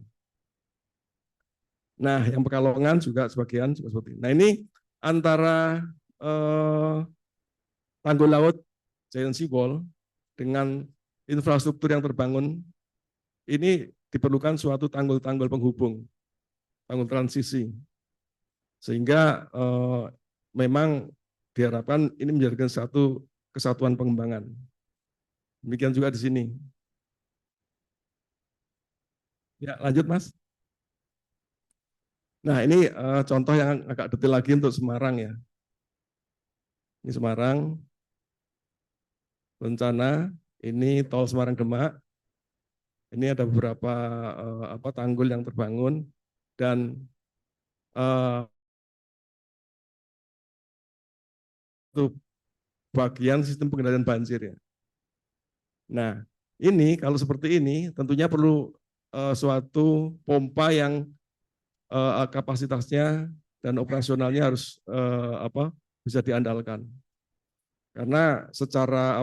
Nah, yang Pekalongan juga sebagian seperti ini. Nah, ini antara tanggul laut Giant Sea Wall dengan infrastruktur yang terbangun, ini diperlukan suatu tanggul-tanggul penghubung, tanggul transisi. Sehingga memang diharapkan ini menjadikan satu kesatuan pengembangan. Demikian juga di sini. Ya, lanjut Mas. Nah, ini contoh yang agak detail lagi untuk Semarang ya. Ini Semarang, rencana, ini tol Semarang Demak. Ini ada beberapa tanggul yang terbangun dan itu bagian sistem pengendalian banjir ya. Nah, ini kalau seperti ini tentunya perlu suatu pompa yang kapasitasnya dan operasionalnya harus bisa diandalkan. Karena secara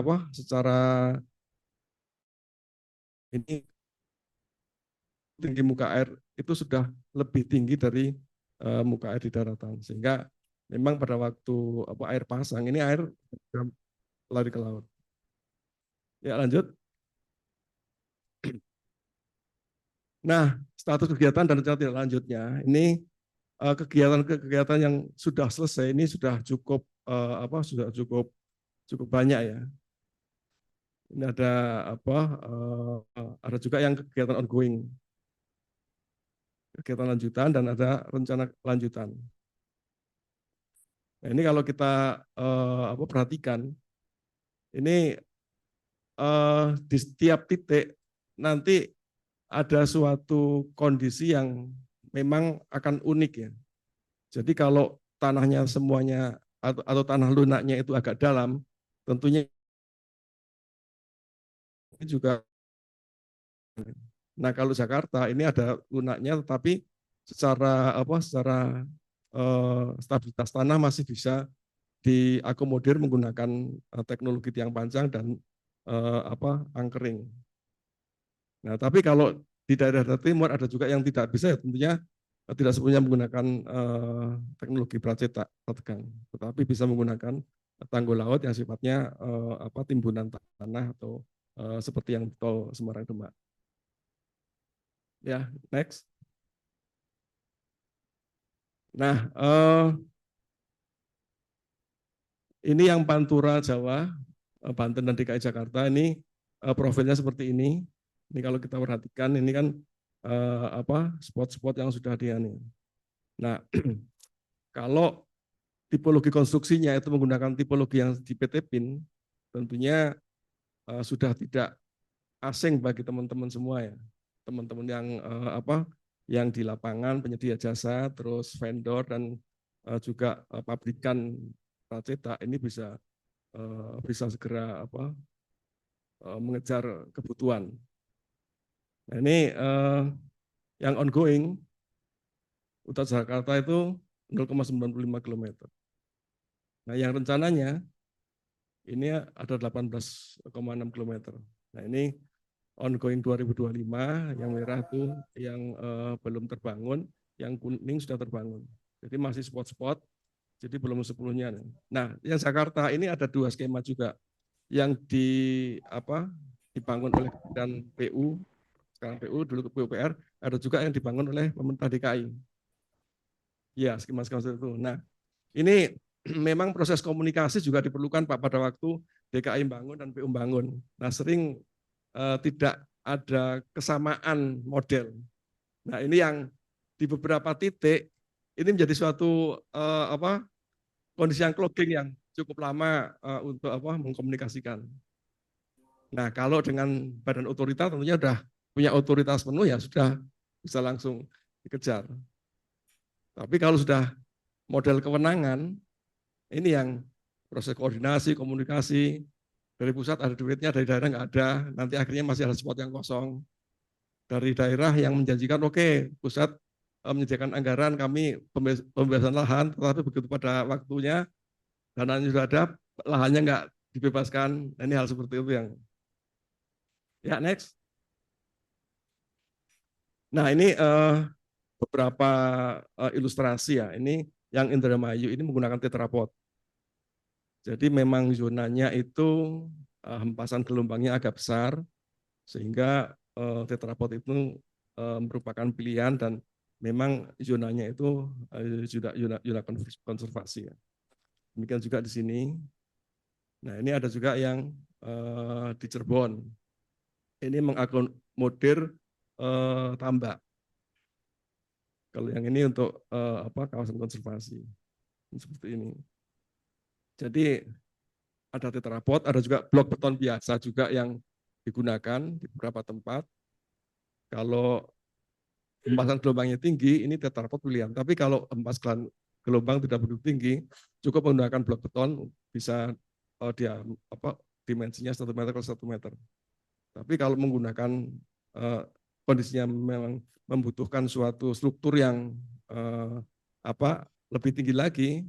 ini tinggi muka air itu sudah lebih tinggi dari muka air di daratan, sehingga memang pada waktu air pasang ini air lari ke laut. Ya, lanjut. Nah, status kegiatan dan rencana tindak lanjutnya ini kegiatan-kegiatan yang sudah selesai ini sudah cukup cukup banyak ya. Ini ada juga yang kegiatan ongoing, kegiatan lanjutan dan ada rencana lanjutan. Nah, ini kalau kita perhatikan, ini di setiap titik nanti ada suatu kondisi yang memang akan unik ya. Jadi kalau tanahnya semuanya atau tanah lunaknya itu agak dalam, tentunya ini juga. Nah, kalau Jakarta ini ada lunaknya, tetapi secara stabilitas tanah masih bisa diakomodir menggunakan teknologi tiang panjang dan anchoring. Nah, tapi kalau di daerah timur ada juga yang tidak bisa, ya tentunya tidak sepenuhnya menggunakan teknologi pracetak prategang, tetapi bisa menggunakan tanggul laut yang sifatnya timbunan tanah atau seperti yang tol Semarang Demak. Ya, next. Nah, ini yang Pantura Jawa, Banten dan DKI Jakarta ini profilnya seperti ini. Ini kalau kita perhatikan ini kan spot-spot yang sudah diani. Nah, kalau tipologi konstruksinya itu menggunakan tipologi yang di PT PIN, tentunya sudah tidak asing bagi teman-teman semua ya. Teman-teman yang di lapangan, penyedia jasa, terus vendor dan juga pabrikan pracetak ini bisa segera mengejar kebutuhan. Nah, ini yang ongoing Utara Jakarta itu 0,95 km. Nah, yang rencananya ini ada 18,6 km. Nah, ini ongoing 2025, yang merah itu yang belum terbangun, yang kuning sudah terbangun. Jadi masih spot-spot Jadi belum 10-nya. Nah, yang Jakarta ini ada 2 skema juga yang dibangun oleh Kementerian PU, sekarang PU, dulu ke PUPR, ada juga yang dibangun oleh pemerintah DKI. Ya, skema-skema seperti itu. Nah, ini memang proses komunikasi juga diperlukan Pak pada waktu DKI bangun dan PU bangun. Nah, sering tidak ada kesamaan model. Nah, ini yang di beberapa titik ini menjadi suatu kondisi yang clogging yang cukup lama untuk mengkomunikasikan. Nah, kalau dengan badan otorita tentunya sudah punya otoritas penuh ya sudah bisa langsung dikejar. Tapi kalau sudah model kewenangan, ini yang proses koordinasi, komunikasi, dari pusat ada duitnya, dari daerah nggak ada, nanti akhirnya masih ada spot yang kosong. Dari daerah yang menjanjikan, oke, pusat menyediakan anggaran, kami pembebasan lahan, tetapi begitu pada waktunya, dananya sudah ada, lahannya nggak dibebaskan. Nah, ini hal seperti itu yang. Ya, next. Nah, ini beberapa ilustrasi ya. Ini yang Indramayu ini menggunakan tetrapod. Jadi memang zonanya itu hempasan gelombangnya agak besar, sehingga tetrapod itu merupakan pilihan dan memang zonanya itu zona konservasi. Ya. Demikian juga di sini. Nah, ini ada juga yang di Cirebon. Ini mengakomodir tambak. Kalau yang ini untuk kawasan konservasi. Seperti ini. Jadi ada tetrapod, ada juga blok beton biasa juga yang digunakan di beberapa tempat. Kalau hempasan gelombangnya tinggi, ini tetrapod pilihan. Tapi kalau gelombang tidak begitu tinggi, cukup menggunakan blok beton, bisa dimensinya 1 meter ke 1 meter. Tapi kalau menggunakan kondisinya memang membutuhkan suatu struktur yang lebih tinggi lagi,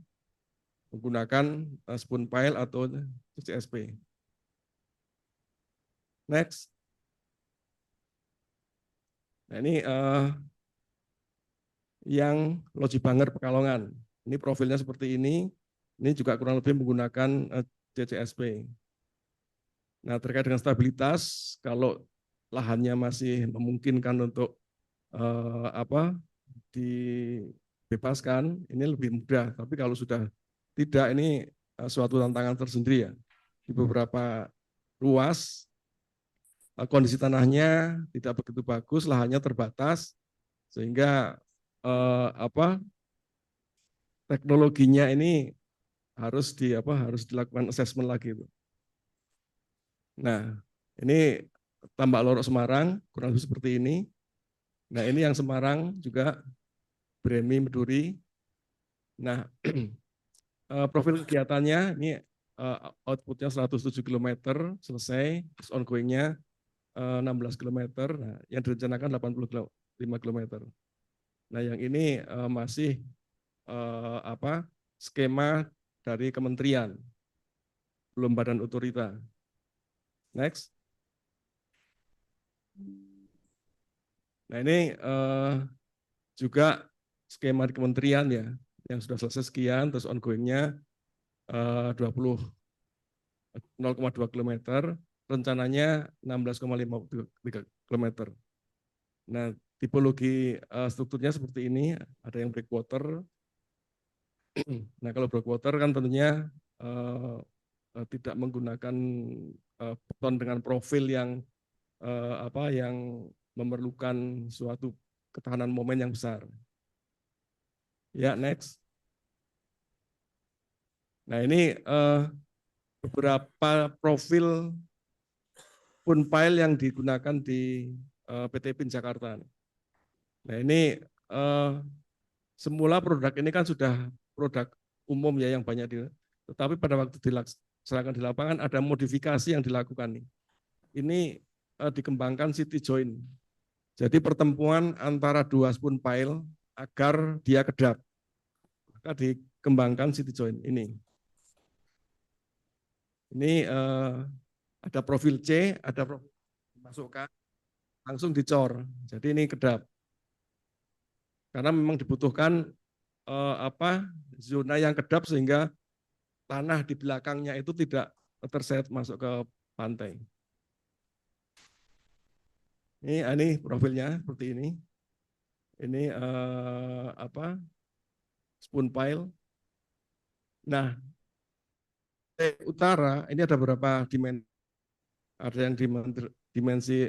menggunakan spoon pile atau CSP. Next. Nah, ini yang Loji Banger Pekalongan. Ini profilnya seperti ini. Ini juga kurang lebih menggunakan CCSP. Nah, terkait dengan stabilitas, kalau lahannya masih memungkinkan untuk dibebaskan, ini lebih mudah. Tapi kalau sudah tidak, ini suatu tantangan tersendiri ya. Di beberapa ruas, kondisi tanahnya tidak begitu bagus, lahannya terbatas, sehingga teknologinya ini harus dilakukan assessment lagi. Nah, ini Tambak Lorok Semarang kurang lebih seperti ini. Nah, ini yang Semarang juga Bremi Meduri. Nah, profil kegiatannya ini outputnya 107 km selesai, terus ongoingnya 16 km. Nah, yang direncanakan 85 km. Nah, yang ini masih skema dari kementerian, belum badan otorita. Next. Nah, ini juga skema di kementerian ya, yang sudah selesai sekian, terus ongoingnya 0,2 km, rencananya 16,53 km. Nah, tipologi strukturnya seperti ini, ada yang breakwater. Nah, kalau breakwater kan tentunya tidak menggunakan beton dengan profil yang yang memerlukan suatu ketahanan momen yang besar. Ya, next. Nah, ini beberapa profil spoon pile yang digunakan di PT PIN Jakarta. Nah, ini semula produk ini kan sudah produk umum ya yang banyak tetapi pada waktu dilaksanakan di lapangan ada modifikasi yang dilakukan nih. Ini dikembangkan city joint. Jadi pertemuan antara 2 spoon pile agar dia kedap. Maka dikembangkan city joint ini. Ini ada profil C, ada profil masukkan, langsung dicor. Jadi ini kedap. Karena memang dibutuhkan zona yang kedap sehingga tanah di belakangnya itu tidak terseret masuk ke pantai. Ini profilnya seperti ini. Ini spoon pile. Nah, utara ini ada beberapa dimensi. Ada yang dimensi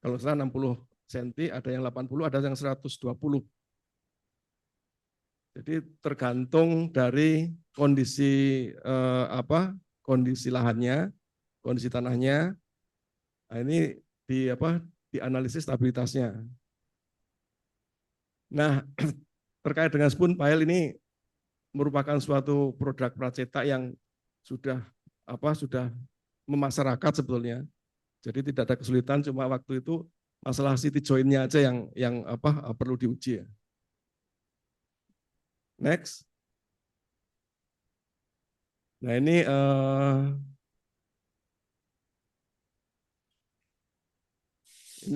kalau salah 60 cm, ada yang 80, ada yang 120. Jadi tergantung dari kondisi kondisi lahannya, kondisi tanahnya. Nah, ini dianalisis stabilitasnya. Nah, terkait dengan spoon pile ini merupakan suatu produk pracetak yang sudah memasyarakat sebetulnya. Jadi tidak ada kesulitan, cuma waktu itu masalah city join-nya aja yang perlu diuji ya. Next. Nah, ini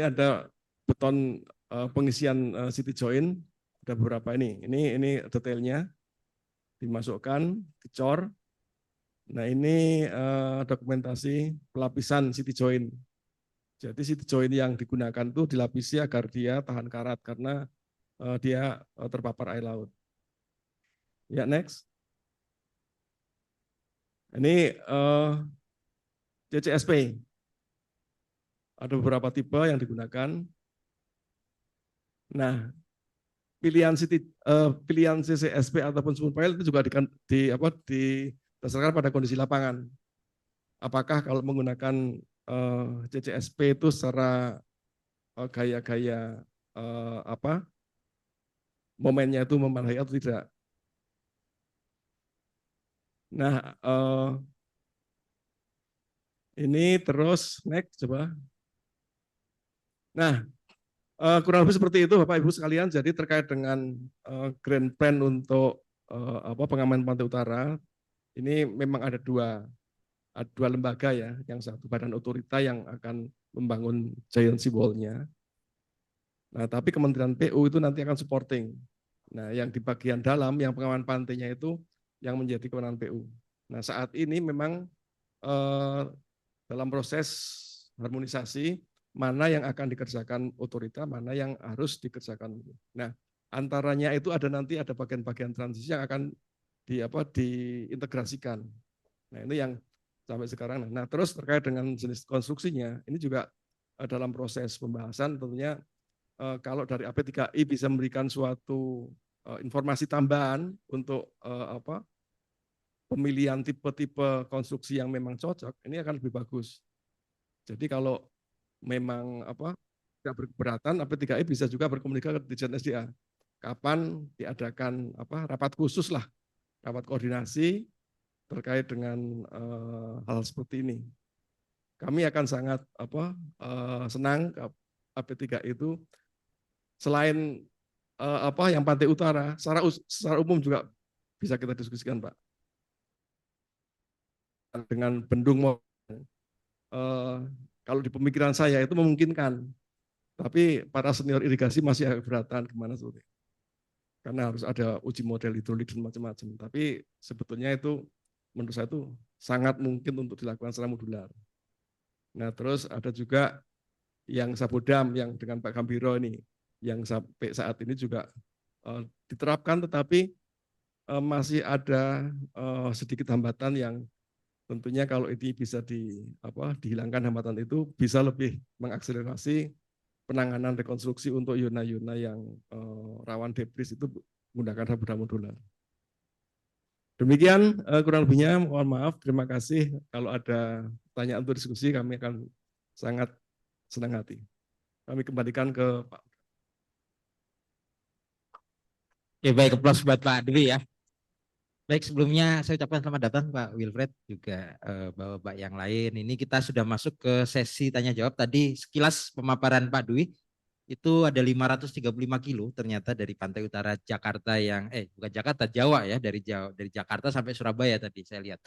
ada beton pengisian city join, ada beberapa ini. Ini detailnya dimasukkan, dicor. Nah, ini dokumentasi pelapisan city join. Jadi city join yang digunakan itu dilapisi agar dia tahan karat karena dia terpapar air laut. Ya, next. Ini CCSP. Ada beberapa tipe yang digunakan. Nah, pilihan CCSP ataupun spoon pile itu juga didasarkan pada kondisi lapangan. Apakah kalau menggunakan CCSP itu secara gaya-gaya momennya itu memadai atau tidak? Nah, ini terus next coba. Nah, kurang lebih seperti itu Bapak Ibu sekalian. Jadi terkait dengan grand plan untuk pengaman pantai utara, ini memang ada dua lembaga ya, yang satu badan otorita yang akan membangun giant seawall-nya. Nah, tapi Kementerian PU itu nanti akan supporting. Nah, yang di bagian dalam, yang pengaman pantainya itu yang menjadi kewenangan PU. Nah, saat ini memang dalam proses harmonisasi, mana yang akan dikerjakan otorita, mana yang harus dikerjakan. Nah, antaranya itu nanti ada bagian-bagian transisi yang akan diintegrasikan. Nah, ini yang sampai sekarang. Nah, terus terkait dengan jenis konstruksinya, ini juga dalam proses pembahasan tentunya kalau dari AP3I bisa memberikan suatu informasi tambahan untuk pemilihan tipe-tipe konstruksi yang memang cocok, ini akan lebih bagus. Jadi kalau memang tidak berkeberatan, AP3I bisa juga berkomunikasi ke Dirjen SDA. Kapan diadakan rapat khusus lah, rapat koordinasi terkait dengan hal seperti ini. Kami akan sangat senang AP3I itu selain yang pantai utara, secara umum juga bisa kita diskusikan, Pak. Dengan bendung kalau di pemikiran saya itu memungkinkan, tapi para senior irigasi masih agak keberatan gimana seperti itu. Karena harus ada uji model hidrolik dan macam-macam. Tapi sebetulnya itu menurut saya itu sangat mungkin untuk dilakukan secara modular. Nah, terus ada juga yang Sabodam yang dengan Pak Gambiro ini, yang sampai saat ini juga diterapkan, tetapi masih ada sedikit hambatan yang tentunya kalau ini bisa dihilangkan hambatan itu bisa lebih mengakselerasi penanganan rekonstruksi untuk yona-yona yang rawan debris itu menggunakan Sabodam modular. Demikian kurang lebihnya, mohon maaf, terima kasih. Kalau ada pertanyaan untuk diskusi kami akan sangat senang hati. Kami kembalikan ke Pak. Oke, baik, aplaus buat Pak Dwi ya. Baik, sebelumnya saya ucapkan selamat datang Pak Wilfred, juga Bapak yang lain. Ini kita sudah masuk ke sesi tanya jawab. Tadi sekilas pemaparan Pak Dwi, itu ada 535 kilo ternyata dari pantai utara Jakarta yang, bukan Jakarta, Jawa ya, dari Jakarta sampai Surabaya tadi saya lihat.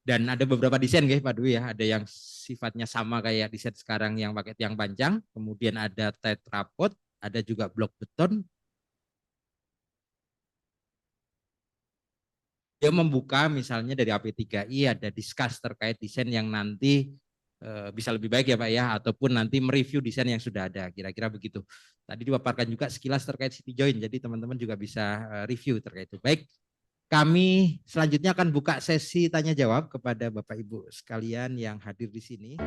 Dan ada beberapa desain guys Pak Dwi ya, ada yang sifatnya sama kayak desain sekarang yang pakai tiang panjang, kemudian ada tetrapod, ada juga blok beton, dia membuka misalnya dari AP3I ada discuss terkait desain yang nanti bisa lebih baik ya Pak ya, ataupun nanti mereview desain yang sudah ada, kira-kira begitu. Tadi dipaparkan juga sekilas terkait City Join, jadi teman-teman juga bisa review terkait itu. Baik, kami selanjutnya akan buka sesi tanya jawab kepada Bapak Ibu sekalian yang hadir di sini.